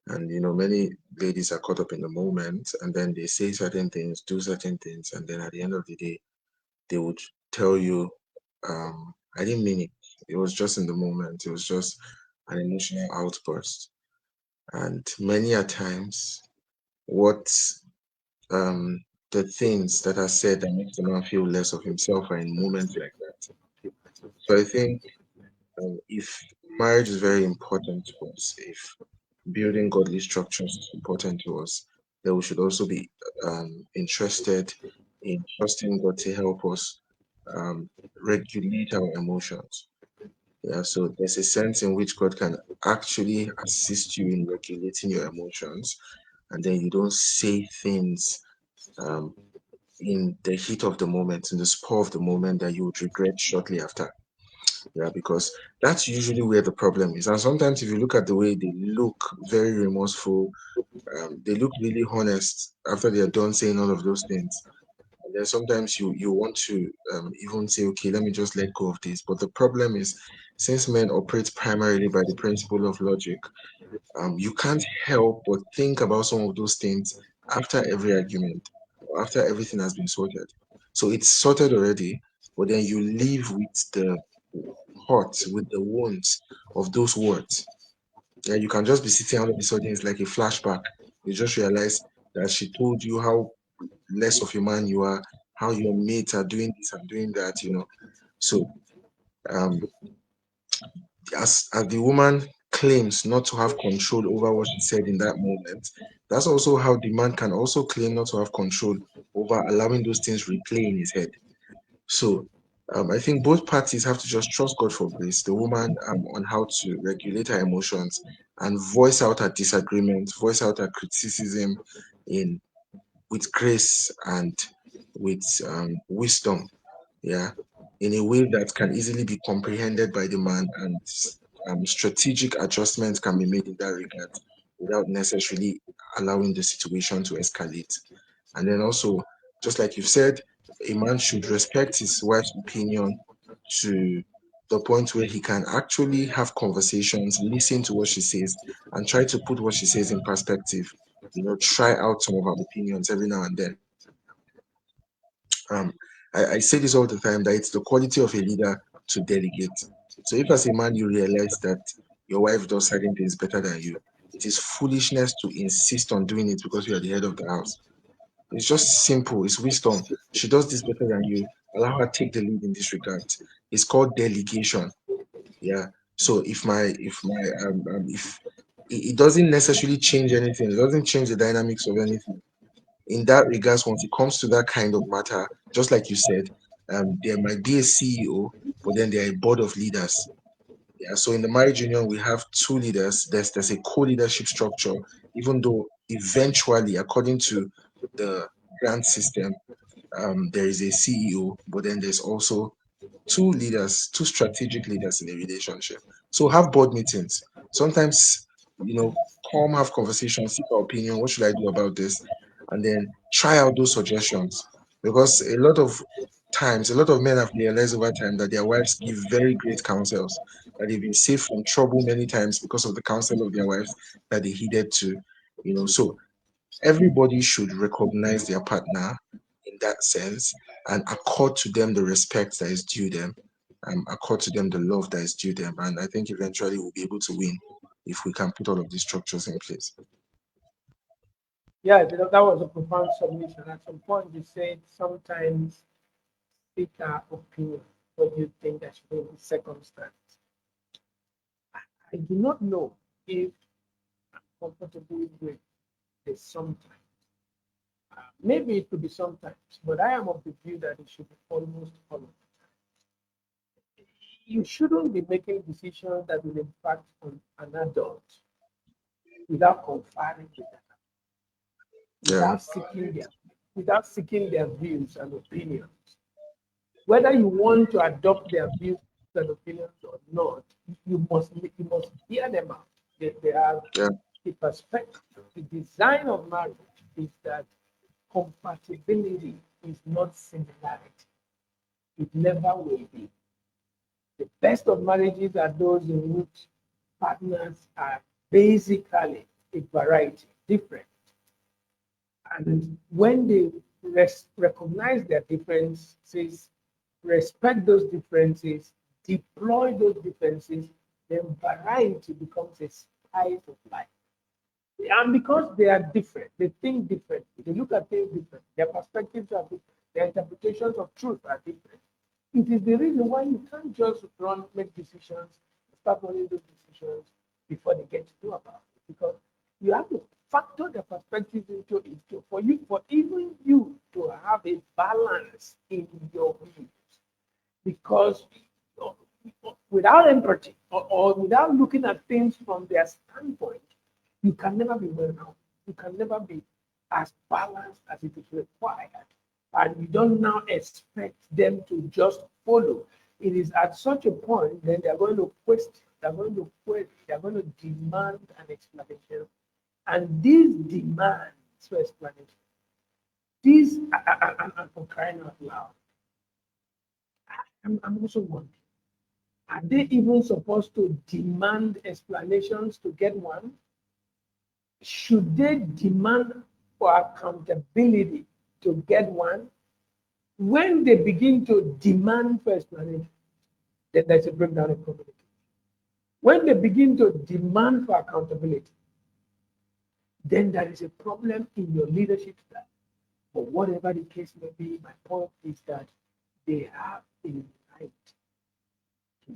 And many ladies are caught up in the moment, and then they say certain things, do certain things, and then at the end of the day, they would tell you, I didn't mean it. It was just in the moment. It was just an emotional outburst. And many a times, what um, the things that are said that make the man feel less of himself are in moments like that. So I think if marriage is very important to us. If building godly structures is important to us, then we should also be interested in trusting God to help us um, regulate our emotions. Yeah, so there's a sense in which God can actually assist you in regulating your emotions, and then you don't say things um, in the heat of the moment, in the spur of the moment that you would regret shortly after. Yeah, because that's usually where the problem is. And sometimes, if you look at the way they look very remorseful, they look really honest after they're done saying all of those things. And then sometimes you want to even say, okay, let me just let go of this. But the problem is, since men operate primarily by the principle of logic, you can't help but think about some of those things after every argument or after everything has been sorted. So it's sorted already, but then you live with the hurt, with the wounds of those words. Yeah, you can just be sitting all of a sudden, it's like a flashback. You just realize that she told you how less of a man you are, how your mates are doing this and doing that. So um as the woman claims not to have control over what she said in that moment, that's also how the man can also claim not to have control over allowing those things replay in his head. So I think both parties have to just trust God for grace. The woman on how to regulate her emotions and voice out her disagreement, voice out her criticism in with grace and with wisdom, yeah, in a way that can easily be comprehended by the man, and strategic adjustments can be made in that regard without necessarily allowing the situation to escalate. And then also, just like you've said, a man should respect his wife's opinion to the point where he can actually have conversations, listen to what she says, and try to put what she says in perspective. Try out some of her opinions every now and then. Um, I say this all the time that it's the quality of a leader to delegate. So if as a man you realize that your wife does certain things better than you, it is foolishness to insist on doing it because you are the head of the house. It's just simple. It's wisdom. She does this better than you. Allow her take the lead in this regard. It's called delegation. Yeah. So if it doesn't necessarily change anything, it doesn't change the dynamics of anything in that regards. Once it comes to that kind of matter, just like you said, there might be a CEO, but then there are a board of leaders. Yeah, so in the marriage union, we have two leaders. There's a co-leadership structure, even though eventually, according to the grant system, there is a CEO, but then there's also two leaders, two strategic leaders in a relationship. So have board meetings. Sometimes, come have conversations, seek our opinion. What should I do about this? And then try out those suggestions. Because a lot of times, a lot of men have realized over time that their wives give very great counsels, that they've been saved from trouble many times because of the counsel of their wives that they heeded to. So everybody should recognize their partner in that sense and accord to them the respect that is due them, accord to them the love that is due them. And I think eventually we'll be able to win if we can put all of these structures in place.
Yeah, that was a profound submission. At some point, you said sometimes seek our opinion. What do you think that should be the circumstance? I do not know if I'm comfortable with this sometimes. Maybe it could be sometimes, but I am of the view that it should be almost all of the time. You shouldn't be making decisions that will impact on an adult without conferring with them,
Yeah,
without seeking their views and opinions. Whether you want to adopt their views and opinions or not, you must hear them out. They have
yeah,
a perspective. The design of marriage is that compatibility is not similarity. It never will be. The best of marriages are those in which partners are basically a variety, different. And when they recognize their differences, respect those differences, deploy those differences, then variety becomes a spice of life. And because they are different, they think differently, they look at things different, their perspectives are different, their interpretations of truth are different. It is the reason why you can't just make decisions start making those decisions before they get to know about it. Because you have to factor the perspectives into it for you, for even you to have a balance in your views. Because without empathy or without looking at things from their standpoint, you can never be well known. You can never be as balanced as it is required. And you don't now expect them to just follow. It is at such a point, then they're going to question, they're going to query, they're going to demand an explanation. And these demands for explanation, these, and for crying out loud, I'm also wondering, are they even supposed to demand explanations to get one? Should they demand for accountability to get one? When they begin to demand for explanation, then there's a breakdown in communication. When they begin to demand for accountability, then there is a problem in your leadership style. But whatever the case may be, my point is that they have a right to,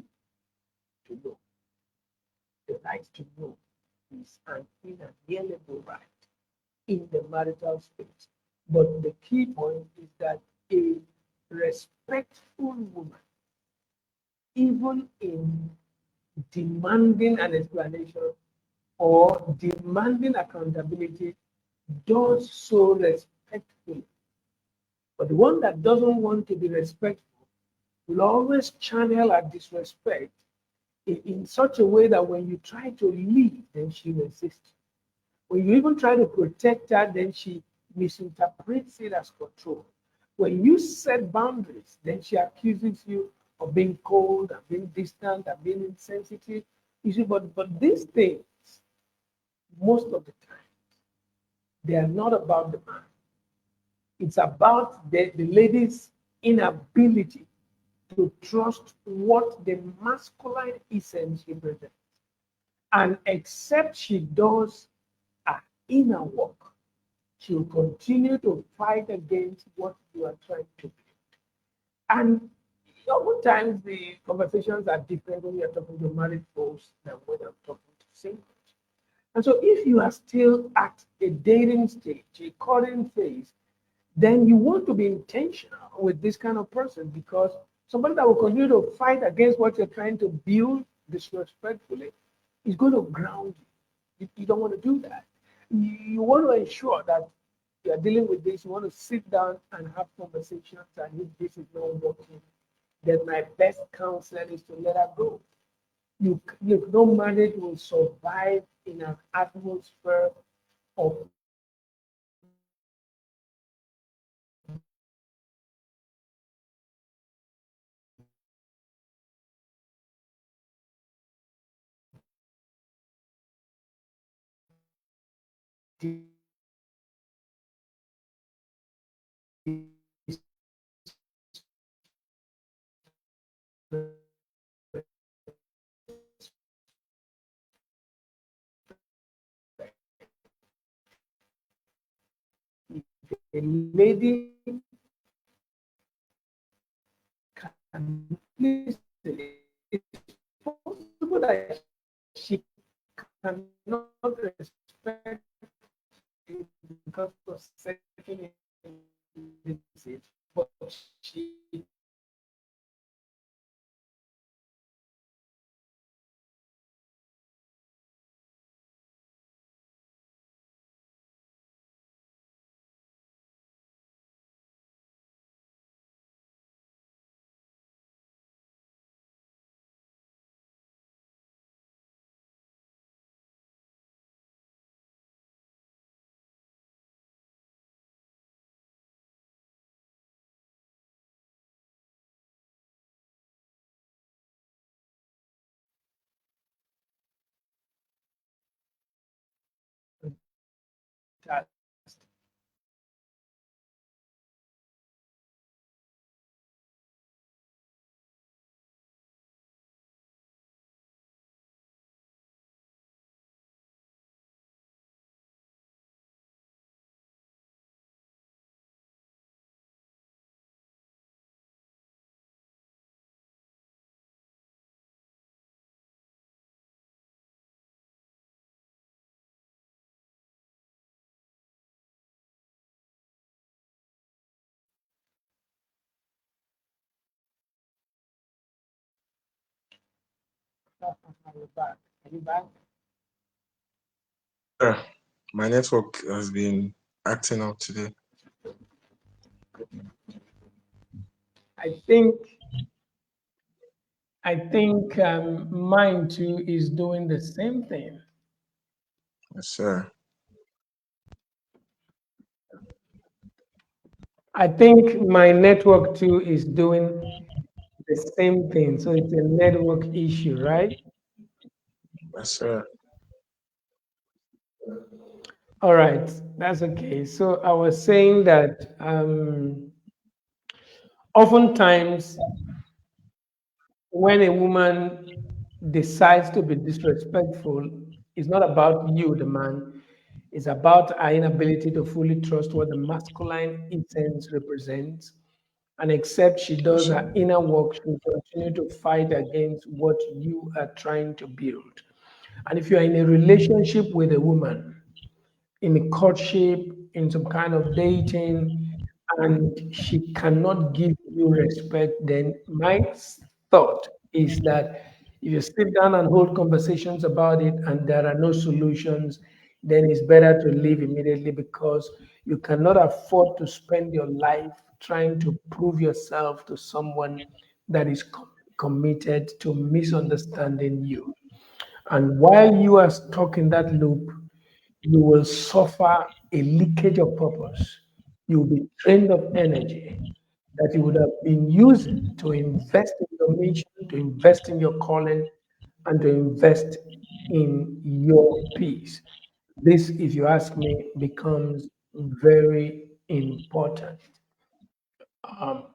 to know. The right to know is an inalienable right in the marital space. But the key point is that a respectful woman, even in demanding an explanation or demanding accountability, does so respectfully. But the one that doesn't want to be respectful will always channel her disrespect in such a way that when you try to leave, then she resists. When you even try to protect her, then she misinterprets it as control. When you set boundaries, then she accuses you of being cold and being distant and being insensitive. You see, but these things, most of the time, they are not about the man. It's about the lady's inability to trust what the masculine essence represents. And except she does her inner work, she'll continue to fight against what you are trying to do. And oftentimes the conversations are different when you're talking to married folks than when I'm talking to singles. And so if you are still at a dating stage, a courting phase, then you want to be intentional with this kind of person because somebody that will continue to fight against what you're trying to build disrespectfully is going to ground you. You don't want to do that. You want to ensure that you're dealing with this. You want to sit down and have conversations. And if this is not working, then my best counsel is to let her go. No marriage will survive in an atmosphere of a lady can listen. It's possible that she cannot respect you because of certain indices, but she has You're back. Are you back?
Yeah, my network has been acting up today.
I think mine too is doing the same thing.
Yes, sir.
I think my network too is doing the same thing. So it's a network issue, right?
Yes, sir.
All right, that's okay. So I was saying that oftentimes when a woman decides to be disrespectful, it's not about you, the man. It's about our inability to fully trust what the masculine essence represents. And except she
Yes,
does
sir.
her inner work, she will continue to fight against what you are trying to build. And if you are in a relationship with a woman, in a courtship, in some kind of dating, and she cannot give you respect, then my thought is that if you sit down and hold conversations about it and there are no solutions, then it's better to leave immediately because you cannot afford to spend your life trying to prove yourself to someone that is committed to misunderstanding you. And while you are stuck in that loop, you will suffer a leakage of purpose. You will be drained of energy that you would have been using to invest in your mission, to invest in your calling, and to invest in your peace. This, if you ask me, becomes very important.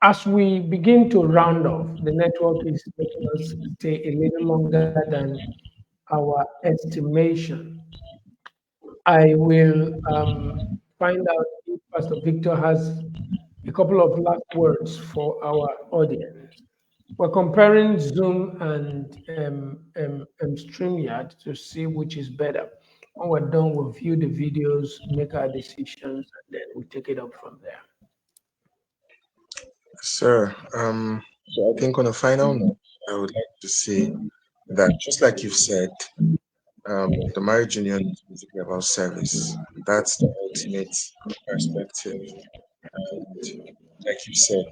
As we begin to round off, the network is making us stay a little longer than our estimation. I will find out if Pastor Victor has a couple of last words for our audience. We're comparing Zoom and StreamYard to see which is better. When we're done, we'll view the videos, make our decisions, and then we take it up from there.
Yes, sir. So I think on a final note, I would like to say that just like you've said, the marriage union is basically about service. That's the ultimate perspective. And like you said,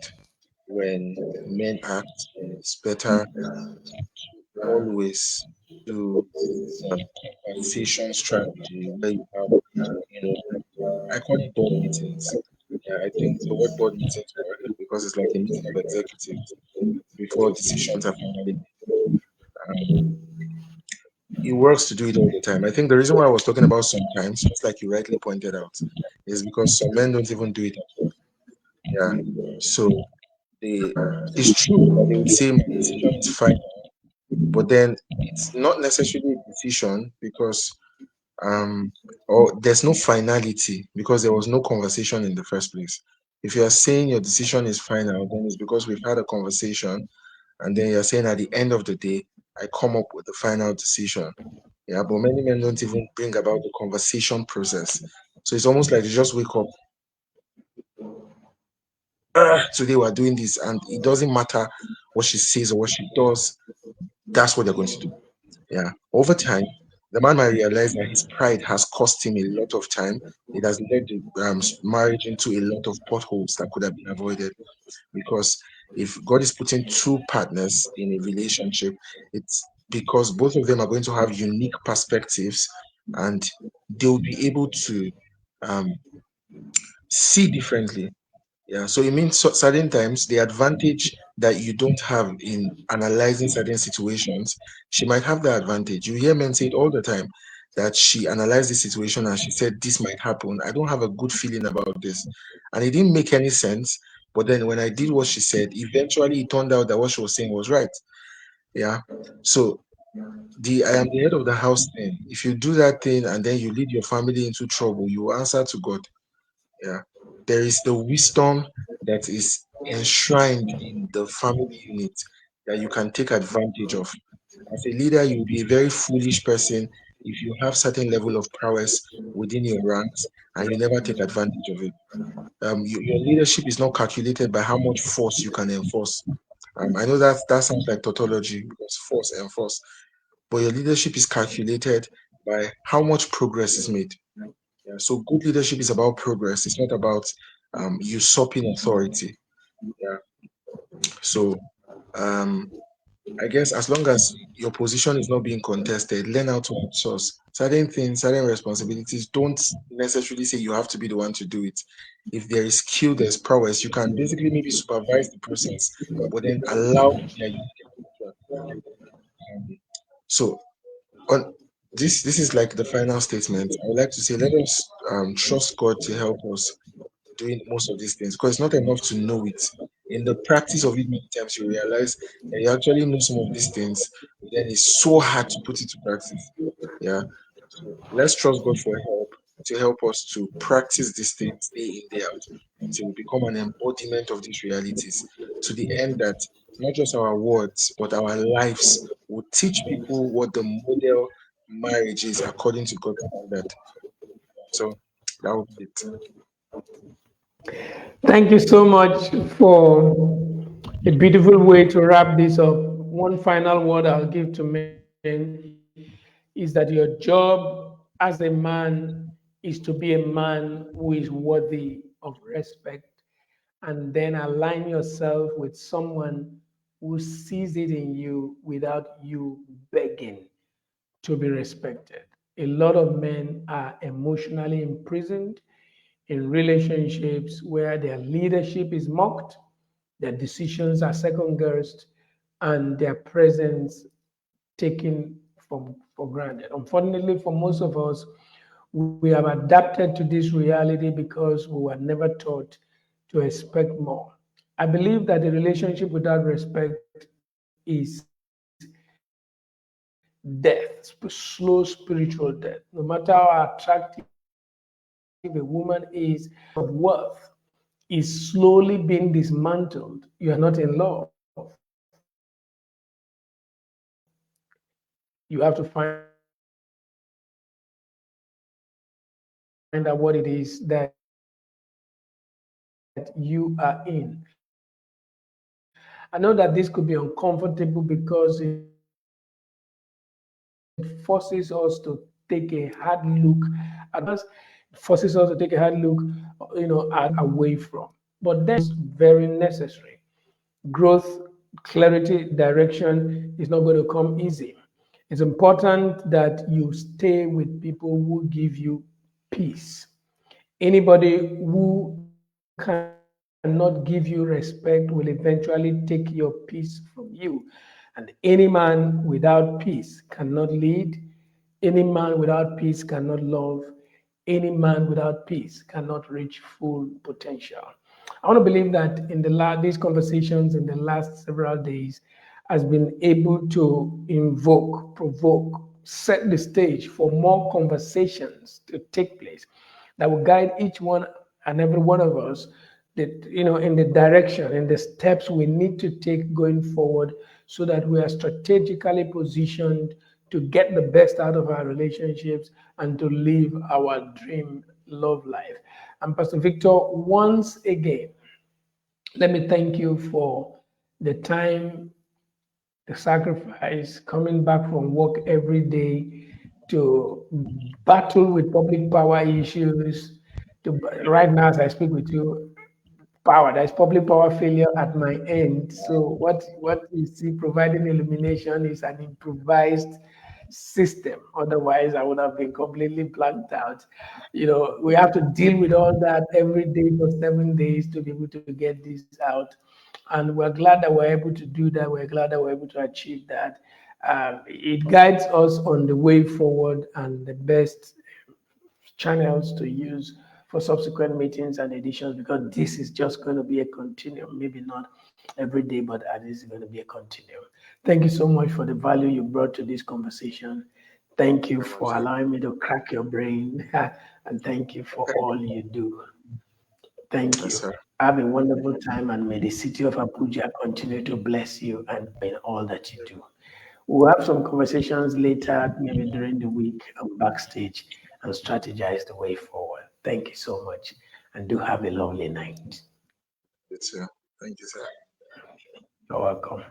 when men act, it's better always do compensation strategy where you have, you know, I call it board meetings. Yeah, I think the word board meetings work because it's like a meeting of executives before decisions are finally made. Um, it works to do it all the time. I think the reason why I was talking about sometimes, just like you rightly pointed out, is because some men don't even do it at all. Yeah. So they it's true that they would say my decision is final, but then it's not necessarily a decision because or there's no finality because there was no conversation in the first place. If you are saying your decision is final, then it's because we've had a conversation, and then you're saying at the end of the day, I come up with the final decision. Yeah, but many men don't even bring about the conversation process. So it's almost like they just wake up, today we're doing this, and it doesn't matter what she says or what she does, that's what they're going to do. Yeah. Over time, the man might realize that his pride has cost him a lot of time. It has led the marriage into a lot of potholes that could have been avoided. Because if God is putting two partners in a relationship, it's because both of them are going to have unique perspectives and they'll be able to um, see differently. Yeah, so it means certain times the advantage that you don't have in analyzing certain situations, she might have the advantage. You hear men say it all the time that she analyzed the situation and she said, this might happen. I don't have a good feeling about this. And it didn't make any sense. But then when I did what she said, eventually it turned out that what she was saying was right. Yeah. So the I am the head of the house thing. If you do that thing and then you lead your family into trouble, you will answer to God. Yeah. There is the wisdom that is enshrined in the family unit that you can take advantage of. As a leader, you'll be a very foolish person if you have certain level of prowess within your ranks and you never take advantage of it. Your leadership is not calculated by how much force you can enforce. I know that sounds like tautology because force enforce. but your leadership is calculated by how much progress is made. Yeah. So good leadership is about progress. It's not about usurping authority. Yeah. So um, I guess as long as your position is not being contested, learn how to outsource certain things, certain responsibilities. Don't necessarily say you have to be the one to do it. If there is skill, there's prowess. You can basically maybe supervise the process, but then allow their unique to do. So on this is like the final statement. I would like to say let us trust God to help us doing most of these things because it's not enough to know it. In the practice of it, many times you realize that you actually know some of these things, but then it's so hard to put it to practice. Yeah. So let's trust God for help to help us to practice these things day in, day out until we become an embodiment of these realities to the end that not just our words, but our lives will teach people what the model marriage is according to God's standard. So that would be it.
Thank you so much for a beautiful way to wrap this up. One final word I'll give to men is that your job as a man is to be a man who is worthy of respect, and then align yourself with someone who sees it in you without you begging to be respected. A lot of men are emotionally imprisoned in relationships where their leadership is mocked, their decisions are second guessed, and their presence taken for granted. Unfortunately, for most of us, we have adapted to this reality because we were never taught to expect more. I believe that a relationship without respect is death, slow spiritual death. No matter how attractive a woman is, her sense of worth is slowly being dismantled. You are not in love. You have to find out what it is that you are in. I know that this could be uncomfortable because it forces us to take a hard look at ourselves. It forces us to take a hard look, at away from. But then very necessary. Growth, clarity, direction is not going to come easy. It's important that you stay with people who give you peace. Anybody who cannot give you respect will eventually take your peace from you. And any man without peace cannot lead. Any man without peace cannot love. Any man without peace cannot reach full potential. I want to believe that in these conversations in the last several days has been able to invoke, provoke, set the stage for more conversations to take place that will guide each one and every one of us that in the direction in the steps we need to take going forward so that we are strategically positioned to get the best out of our relationships and to live our dream love life. And Pastor Victor, once again, let me thank you for the time, the sacrifice, coming back from work every day to battle with public power issues. To right now, as I speak with you, power. There's public power failure at my end. So what you see providing illumination is an improvised system. Otherwise, I would have been completely blanked out. We have to deal with all that every day for 7 days to be able to get this out. And we're glad that we're able to do that. We're glad that we're able to achieve that. It guides us on the way forward and the best channels to use for subsequent meetings and editions because this is just going to be a continuum. Maybe not every day, but at least it's going to be a continuum. Thank you so much for the value you brought to this conversation. Thank you
Very much.
for allowing me to crack your brain. And thank you for all you do. Thank
Yes,
you.
sir.
Have a wonderful time, and may the city of Abuja continue to bless you and in all that you do. We'll have some conversations later, maybe during the week and backstage, and strategize the way forward. Thank you so much, and do have a lovely night.
It's Thank you, sir.
You're welcome.